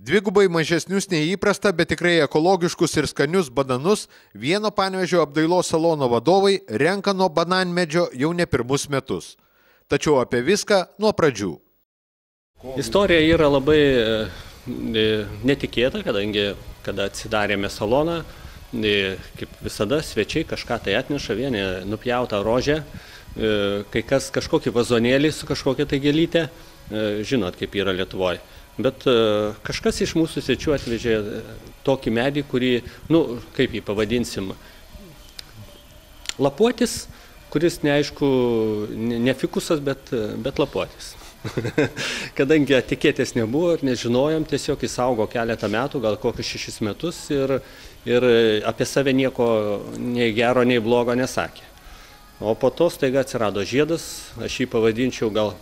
Dvigubai mažesnius nei įprasta, bet tikrai ekologiškus ir skanius bananus vieno Panevėžio apdailos salono vadovai renka nuo bananmedžio jau ne pirmus metus. Tačiau apie viską nuo pradžių. Istorija yra labai netikėta, kadangi kada atsidarėme saloną, kaip visada svečiai kažką tai atneša, vieni nupjautą rožę, kai kas kažkokį vazonėlį su kažkokia tai gėlytė, žinot kaip yra Lietuvoje. Bet kažkas iš mūsų svečių atvežė tokį medį, kurį, kaip jį pavadinsim, lapuotis, kuris neaišku, ne fikusas, bet lapuotis. Kadangi etiketės nebuvo ir nežinojom, tiesiog jis augo keletą metų, gal kokius 6 metus ir apie save nieko nei gero, nei blogo nesakė. O po to staiga atsirado žiedas, aš jį pavadinčiau gal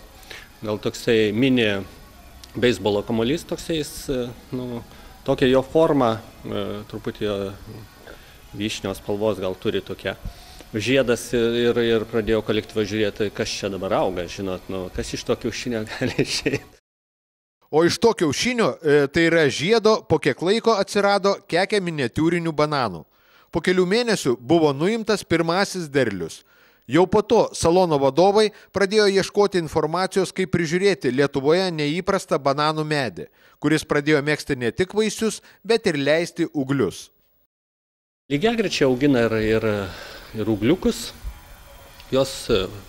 toksai mini beisbolo kamuolys, toksai, tokia jo forma, truputį vyšnios spalvos gal turi tokia. Žiedas ir pradėjau kolektyvą žiūrėti, kas čia dabar auga, žinot, kas iš to kiaušinio gali išeiti. O iš to kiaušinio, tai yra žiedo, po kiek laiko atsirado kekė miniatiūrinių bananų. Po kelių mėnesių buvo nuimtas pirmasis derlius. Jau po to salono vadovai pradėjo ieškoti informacijos, kaip prižiūrėti Lietuvoje neįprastą bananų medį, kuris pradėjo mėgsti ne tik vaisius, bet ir leisti ūglius. Lygiagrečiai augina ir ūgliukus, jos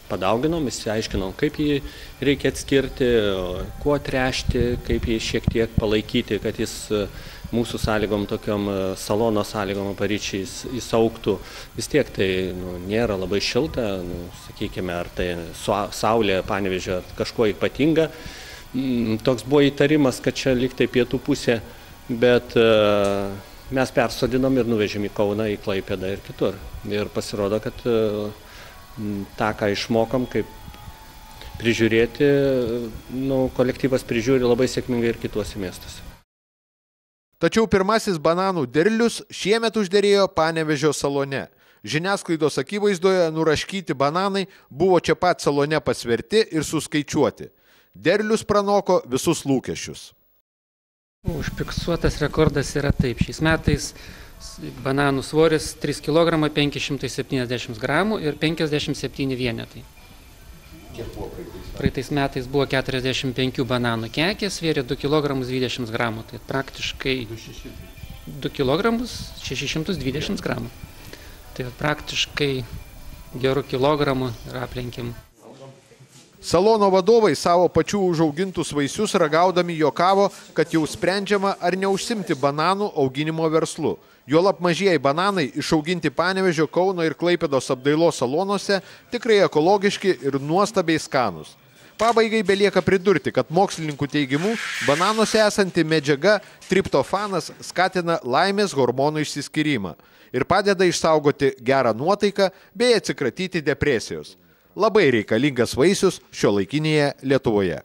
padauginom, išsiaiškinom, kaip jį reikia atskirti, kuo tręšti, kaip jį šiek tiek palaikyti, kad jis mūsų sąlygom, tokiom salono sąlygom paryčiais įsaugtų. Vis tiek tai nėra labai šilta, sakykime, ar tai saulė Panevėžio kažkuo ypatinga. Toks buvo įtarimas, kad čia lyg tai pietų pusė, bet mes persodinom ir nuvežėm į Kauną, į Klaipėdą ir kitur. Ir pasirodo, kad tą, ką išmokom, kaip prižiūrėti, kolektyvas prižiūri labai sėkmingai ir kituose miestuose. Tačiau pirmasis bananų derlius šiemet užderėjo Panevėžio salone. Žiniasklaidos akivaizdoje nuraškyti bananai buvo čia pat salone pasverti ir suskaičiuoti. Derlius pranoko visus lūkesčius. Užfiksuotas rekordas yra taip. Šiais metais bananų svoris 3 kg 570 gramų ir 57 vienetai. Praeitais metais buvo 45 bananų kekė, svėrė 2 kg 20 gramų, tai praktiškai 2 kg 620 gramų. Tai praktiškai gerų kilogramų ir aplenkim. Salono vadovai savo pačių užaugintus vaisius ragaudami juokavo, kad jau sprendžiama ar neužsimti bananų auginimo verslu. Juolab mažieji bananai išauginti Panevėžio, Kauno ir Klaipėdos apdailos salonuose tikrai ekologiški ir nuostabiai skanūs. Pabaigai belieka pridurti, kad mokslininkų teigimu bananuose esanti medžiaga triptofanas skatina laimės hormonų išsiskyrimą ir padeda išsaugoti gerą nuotaiką bei atsikratyti depresijos. Labai reikalingas vaisius šiuolaikinėje Lietuvoje.